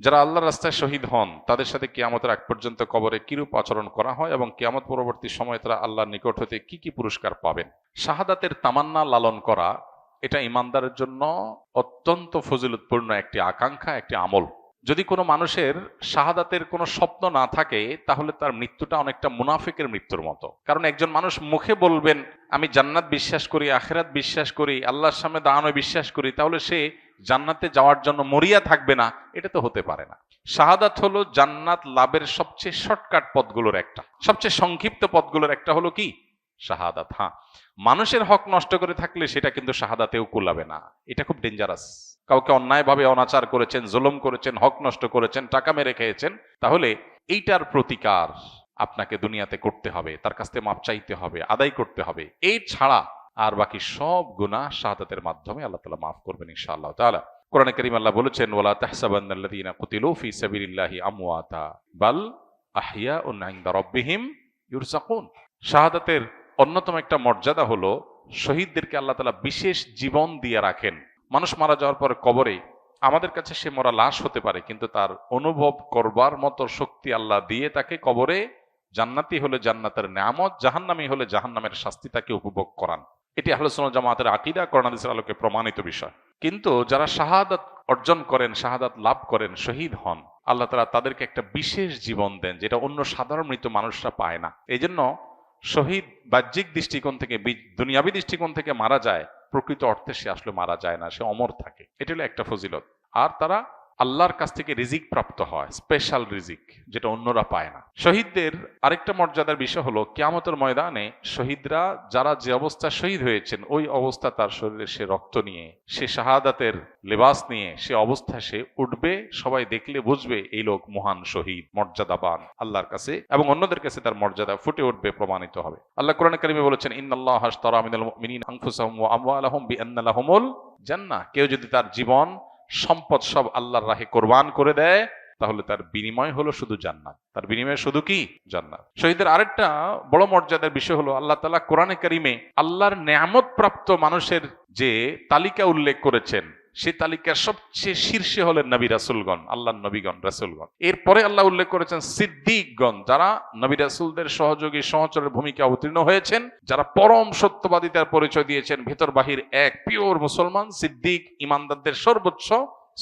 যারা আল্লাহর রাস্তায় শহীদ হন তাদের সাথে কিয়ামতের আগ পর্যন্ত কবরে কিরূপ আচরণ করা হয় এবং কিয়ামত পরবর্তী সময়ে তারা আল্লাহর নিকট হতে কি কি পুরস্কার পাবেন। শাহাদাতের তামান্না লালন করা এটা ইমানদারের জন্য অত্যন্ত ফজিলতপূর্ণ একটি আকাঙ্ক্ষা, একটি আমল। যদি কোনো মানুষের শাহাদাতের কোনো স্বপ্ন না থাকে তাহলে তার মৃত্যুটা অনেকটা মুনাফিকের মৃত্যুর মতো। কারণ একজন মানুষ মুখে বলবেন আমি জান্নাত বিশ্বাস করি, আখিরাত বিশ্বাস করি, আল্লাহর সামনে দাঁড়ানো বিশ্বাস করি, তাহলে সে জান্নাতে যাওয়ার জন্য মরিয়া থাকবে না, এটা তো হতে পারে না। শাহাদাত হলো জান্নাত লাভের সবচেয়ে শর্টকাট পথগুলোর একটা, সবচেয়ে সংক্ষিপ্ত পথগুলোর একটা হলো কি শাহাদাত। হ্যাঁ, মানুষের হক নষ্ট করে থাকলে সেটা কিন্তু শাহাদাতেও কুলাবে না, এটা খুব ডেঞ্জারাস। কাউকে অন্যায়ভাবে অনাচার করেছেন, জুলুম করেছেন, হক নষ্ট করেছেন, টাকা মেরে খেয়েছেন, তাহলে এইটার প্রতিকার আপনাকে দুনিয়াতে করতে হবে, তার কাছ থেকে মাপ চাইতে হবে, আদায় করতে হবে। এই ছাড়া আর বাকি সব গুনাহ শাহাদাতের মাধ্যমে আল্লাহ তাআলা মাফ করবেন ইনশাআল্লাহ তাআলা। কোরআনে কারীম আল্লাহ বলেছেন ওয়ালা তাহসাবান্নাল্লাযীনা কুতিলু ফি সাবিলিল্লাহি আমওয়াতা বাল আহইয়াউন ইনদা রাব্বিহিম ইউরযাকুন। শাহাদাতের অন্যতম একটা মর্যাদা হলো শহীদদেরকে আল্লাহ তাআলা বিশেষ জীবন দিয়ে রাখেন। মানুষ মারা যাওয়ার পরে কবরে আমাদের কাছে সে মরা লাশ হতে পারে, কিন্তু তার অনুভব করবার মতো শক্তি আল্লাহ দিয়ে তাকে কবরে জান্নাতি হলে জান্নাতের নেয়ামত, জাহান্নামী হলে জাহান্নামের শাস্তি তাকে উপভোগ করান। এটি আহলে সুন্নাত জামাতের আকীদা, কোরআন হাদিসের আলোকে প্রমাণিত বিষয়। কিন্তু যারা শাহাদাত অর্জন করেন, শাহাদাত লাভ করেন, শহীদ হন, আল্লাহ তাআলা তাদেরকে একটা বিশেষ জীবন দেন যেটা অন্য সাধারণ মৃত মানুষরা পায় না। এই জন্য শহীদ বাহ্যিক দৃষ্টিকোণ থেকে, দুনিয়াবী দৃষ্টিকোণ থেকে মারা যায়, প্রকৃত অর্থে সে আসলে মারা যায় না, সে অমর থাকে। এটা হলো একটা ফজিলত। আর তারা আল্লাহর কাছ থেকে রিজিক প্রাপ্ত হয়, স্পেশাল রিজিক, যেটা অন্যরা পায় না। শহীদদের আরেকটা মর্যাদার বিষয় হলো কিয়ামতের ময়দানে শহীদরা যারা যে অবস্থা শহীদ হয়েছেন ওই অবস্থা তার শরীরে সে রক্ত নিয়ে, সে শাহাদাতের লেবাস নিয়ে সে অবস্থায় সে উঠবে, সবাই দেখলে বুঝবে এই লোক মহান শহীদ, মর্যাদাবান আল্লাহর কাছে, এবং অন্যদের কাছে তার মর্যাদা ফুটে উঠবে, প্রমাণিত হবে। আল্লাহ কোরআনে কারিমে বলেছেন ইন্নাল্লাহা আশতারা মিনাল মুমিনিনা আনফুসাহুম ওয়া আমওয়ালাহুম বিআন্না লাহুমুল জান্নাহ। কেউ যদি তার জীবন সম্পদ সব আল্লাহর রাহে কোরবান করে দেয় তাহলে তার বিনিময় হলো শুধু জান্নাত, তার বিনিময় শুধু কি জান্নাত। শহীদের আরেকটা বড় মর্যাদার বিষয় হলো আল্লাহ তাআলা কোরআনে কারিমে আল্লাহর নেয়ামত প্রাপ্ত মানুষের যে তালিকা উল্লেখ করেছেন সেই তালিকার সবচেয়ে শীর্ষে হলেন নবী রাসূলগণ, আল্লাহর নবীগণ, রাসূলগণ। এরপরে আল্লাহ উল্লেখ করেছেন সিদ্দিকগণ, যারা নবী রাসূলদের সহযোগী সহচরের ভূমিকা অবতীর্ণ হয়েছেন, যারা পরম সত্যবাদিতার পরিচয় দিয়েছেন, ভেতর বাহির এক, পিওর মুসলমান। সিদ্দিক ইমানদারদের সর্বোচ্চ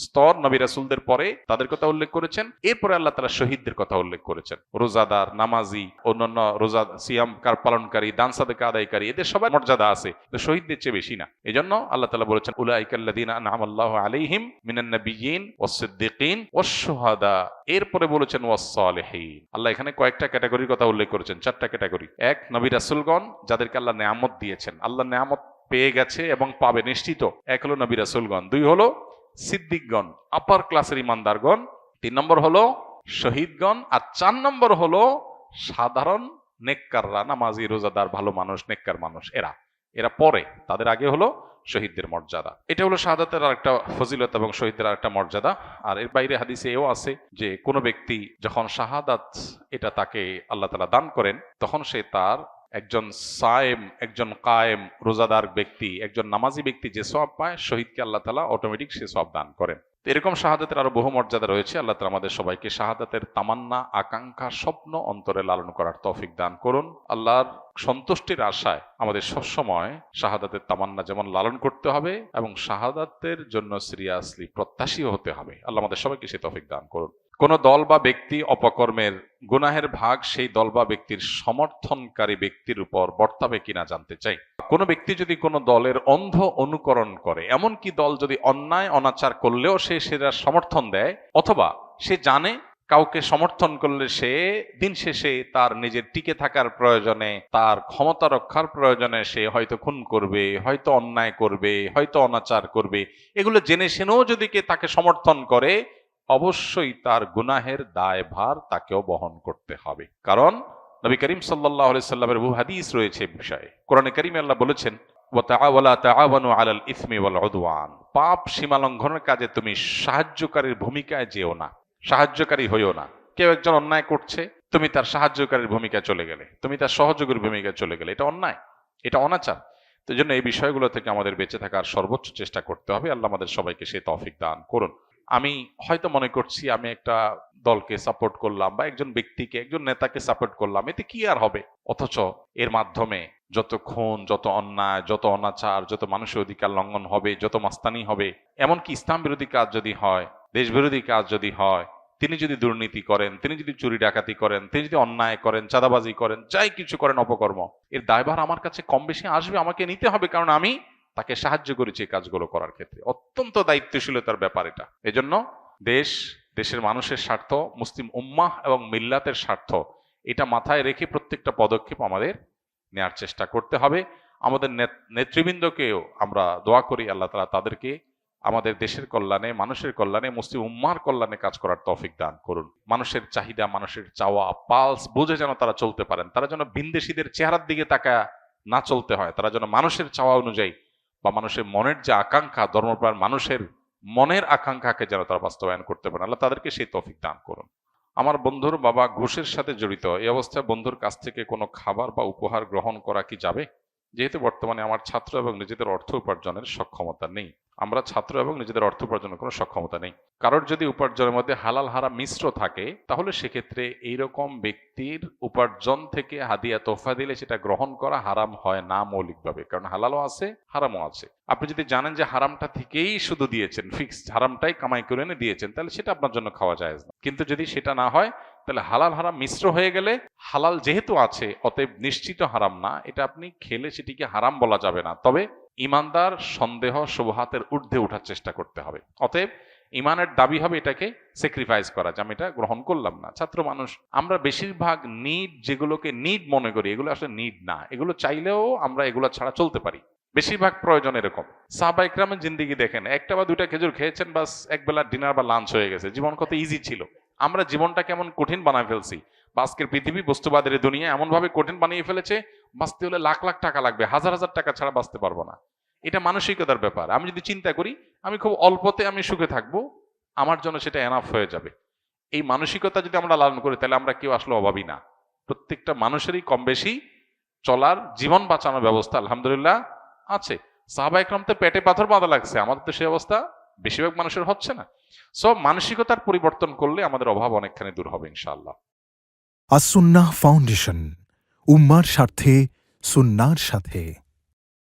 স্তর, নবী রাসূলদের পরে তাদের কথা উল্লেখ করেছেন। এরপরে আল্লাহ তাআলা শহীদদের কথা উল্লেখ করেছেন, রোজাদার, নামাজি, অন্যান্য রোজা সিয়াম পালনকারী, দান সাদকা আদায়কারী, এদের সবার মর্যাদা আছে, শহীদদের চেয়ে বেশি না। এজন্য আল্লাহ তাআলা বলেছেন উলাইকাল্লাযীনা আনআমাল্লাহু আলাইহিম মিনান নাবিয়্যিন ওয়াস সিদ্দিকিন ওয়াশ শুহাদা। এরপরে বলেছেন ওয়াস সালিহিন। আল্লাহ এখানে কয়েকটা ক্যাটাগরির কথা উল্লেখ করেছেন, চারটা ক্যাটাগরি। এক, নবী রাসূলগণ যাদেরকে আল্লাহ নেয়ামত দিয়েছেন, আল্লাহ নেয়ামত পেয়ে গেছে এবং পাবে নিশ্চিত, এক হলো নবী রাসূলগণ। দুই হলো সিদ্দিকগণ, আপার ক্লাসের ইমানদারগণ। তিন নম্বর হলো শহীদগণ। আর চার নম্বর হলো সাধারণ নেককাররা, নামাজি, রোজাদার, ভালো মানুষ, নেককার মানুষ। এরা পরে, তাদের আগে হলো শহীদদের মর্যাদা। এটা হলো শাহাদাতের আরেকটা ফজিলত এবং শহীদদের আরেকটা মর্যাদা। আর এর বাইরে হাদিসে এও আছে যে কোনো ব্যক্তি যখন শাহাদাত এটা তাকে আল্লাহ তাআলা দান করেন, তখন সে তার একজন সায়েম, একজন কায়েম, রোজাদার ব্যক্তি, একজন নামাজি ব্যক্তি যে সওয়াব পায়, শহীদকে আল্লাহ তাআলা অটোমেটিক সে সওয়াব দান করেন। এরকম শাহাদাতের আরো বহু মর্যাদা রয়েছে। আল্লাহ তাআলা আমাদের সবাইকে শাহাদাতের তামান্না, আকাঙ্ক্ষা, স্বপ্ন অন্তরে লালন করার তৌফিক দান করুন। আল্লাহর সন্তুষ্টির আশায় আমাদের সবসময় শাহাদাতের তামান্না যেমন লালন করতে হবে এবং শাহাদাতের জন্য সিরিয়াসলি প্রত্যাশীও হতে হবে। আল্লাহ আমাদের সবাইকে সে তৌফিক দান করুন। কোন দল বা ব্যক্তি অপকর্মের গুনাহের ভাগ সেই দল বা ব্যক্তির সমর্থনকারী ব্যক্তির উপর বর্তাবে কিনা জানতে চাই। কোনো ব্যক্তি যদি কোনো দলের অন্ধ অনুকরণ করে, এমনকি দল যদি অন্যায় অনাচার করলেও সে সেটার সমর্থন দেয়, অথবা সে জানে কাউকে সমর্থন করলে সে দিন শেষে তার নিজের টিকে থাকার প্রয়োজনে, তার ক্ষমতা রক্ষার প্রয়োজনে সে হয়তো খুন করবে, হয়তো অন্যায় করবে, হয়তো অনাচার করবে, এগুলো জেনে শুনেও যদি কে তাকে সমর্থন করে, অবশ্যই তার গুনাহের দায়ভার তাকেও বহন করতে হবে। কারণ নবী করিম সাল্লাল্লাহু আলাইহি সাল্লামের বহু হাদিস রয়েছে বিষয়ে। কোরআনে কারিমে আল্লাহ বলেছেন ওয়ালা তাআওয়ানু আলাল ইসমি ওয়াল উদওয়ান, পাপ সীমা লঙ্ঘনের কাজে তুমি সাহায্যকারীর ভূমিকায় যেও না, সাহায্যকারী হইও না। কেউ একজন অন্যায় করছে, তুমি তার সাহায্যকারীর ভূমিকায় চলে গেলে, তুমি তার সহযোগীর ভূমিকায় চলে গেলে, এটা অন্যায়, এটা অনাচার। তো এই জন্য এই বিষয়গুলো থেকে আমাদের বেঁচে থাকার সর্বোচ্চ চেষ্টা করতে হবে। আল্লাহ আমাদের সবাইকে সেই তৌফিক দান করুন। আমি হয়তো মনে করছি আমি একটা দলকে সাপোর্ট করলাম বা একজন ব্যক্তিকে, একজন নেতাকে সাপোর্ট করলাম, এতে কি আর হবে? অথচ এর মাধ্যমে যত খুন, যত অন্যায়, যত অনাচার, যত মানুষের অধিকার লঙ্ঘন হবে, যত মাস্তানি হবে, এমনকি ইসলাম বিরোধী কাজ যদি হয়, দেশ বিরোধী কাজ যদি হয়, তিনি যদি দুর্নীতি করেন, তিনি যদি চুরি ডাকাতি করেন, তিনি যদি অন্যায় করেন, চাঁদাবাজি করেন, যাই কিছু করেন অপকর্ম, এর দায়ভার আমার কাছে কম বেশি আসবে, আমাকে নিতে হবে, কারণ আমি তাকে সাহায্য করেছি এই কাজগুলো করার ক্ষেত্রে। অত্যন্ত দায়িত্বশীলতার ব্যাপার এটা। এজন্য দেশ, দেশের মানুষের স্বার্থ, মুসলিম উম্মাহ এবং মিল্লাতের স্বার্থ, এটা মাথায় রেখে প্রত্যেকটা পদক্ষেপ আমাদের নেয়ার চেষ্টা করতে হবে। আমাদের নেতৃবৃন্দকেও আমরা দোয়া করি আল্লাহ তাআলা তাদেরকে আমাদের দেশের কল্যাণে, মানুষের কল্যাণে, মুসলিম উম্মাহর কল্যাণে কাজ করার তৌফিক দান করুন। মানুষের চাহিদা, মানুষের চাওয়া, পালস বুঝে যেন তারা চলতে পারেন। তারা যেন ভিনদেশীদের চেহারার দিকে তাকায় না চলতে হয়। তারা যেন মানুষের চাওয়া অনুযায়ী বা মানুষের মনের যে আকাঙ্ক্ষা, ধর্মপ্রাণ মানুষের মনের আকাঙ্ক্ষাকে যেন তারা বাস্তবায়ন করতে পারেন। আল্লাহ তাদেরকে সেই তৌফিক দান করুন। আমার বন্ধুর বাবা ঘুষের সাথে জড়িত। এই অবস্থায় বন্ধুর কাছ থেকে কোনো খাবার বা উপহার গ্রহণ করা কি যাবে? যেহেতু বর্তমানে আমার ছাত্র এবং নিজেদের অর্থ উপার্জনের সক্ষমতা নেই। আমরা ছাত্র এবং নিজেদের অর্থ উপার্জনের কোনো সক্ষমতা নেই। কারোর যদি উপার্জনের মধ্যে হালাল হারাম মিশ্র থাকে, তাহলে সেক্ষেত্রে এইরকম ব্যক্তির উপার্জন থেকে হাদিয়া তোহফা দিলে সেটা গ্রহণ করা হারাম হয় না মৌলিকভাবে, কারণ হালালও আছে, হারামও আছে। আপনি যদি জানেন যে হারামটা থেকেই শুধু দিয়েছেন, ফিক্সড হারামটাই কামাই করে এনে দিয়েছেন, তাহলে সেটা আপনার জন্য খাওয়া যায় না। কিন্তু যদি সেটা না হয়, তাহলে হালাল হারাম মিশ্র হয়ে গেলে, হালাল যেহেতু আছে অতএব নিশ্চিত হারাম না, এটা আপনি খেলে সেটিকে হারাম বলা যাবে না। তবে ইমানদার সন্দেহ শুবহাতের ঊর্ধ্বে ওঠার চেষ্টা করতে হবে। অতএব ইমানের দাবি হবে এটাকে স্যাক্রিফাইস করা, যে আমি এটা গ্রহণ করলাম না। ছাত্র মানুষ আমরা বেশিরভাগ নিড, যেগুলোকে নিড মনে করি, এগুলো আসলে নিড না। এগুলো চাইলেও আমরা এগুলো ছাড়া চলতে পারি। বেশিরভাগ প্রয়োজন এরকম। সাহাবা ইকরামের জিন্দেগি দেখেন, একটা বা দুইটা খেজুর খেয়েছেন, বাস একবেলা ডিনার বা লাঞ্চ হয়ে গেছে, জীবন কত ইজি ছিল। আমরা জীবনটা কেমন কঠিন বানায় ফেলছি। বা আজকের পৃথিবী, বস্তুবাদের দুনিয়া এমন ভাবে কঠিন বানিয়ে ফেলেছে, বাঁচতে হলে লাখ লাখ টাকা লাগবে, হাজার হাজার টাকা ছাড়া বাঁচতে পারবো না। এটা মানসিকতার ব্যাপার। আমি যদি চিন্তা করি আমি খুব অল্পতে আমি সুখে থাকবো, আমার জন্য সেটা এনাফ হয়ে যাবে, এই মানসিকতা যদি আমরা লালন করি, তাহলে আমরা কেউ আসলে অভাবী না। প্রত্যেকটা মানুষেরই কম বেশি চলার, জীবন বাঁচানোর ব্যবস্থা আলহামদুলিল্লাহ আছে। সাহাবা ইকরাম তো পেটে পাথর বাঁধা লাগছে, আমাদের তো সেই অবস্থা বেশিরভাগ মানুষের হচ্ছে না। সব মানসিকতার পরিবর্তন করলে আমাদের অভাব অনেকখানি দূর হবে ইনশাআল্লাহ। আস সুন্নাহ ফাউন্ডেশন, উম্মার স্বার্থে, সুন্নাহর সাথে।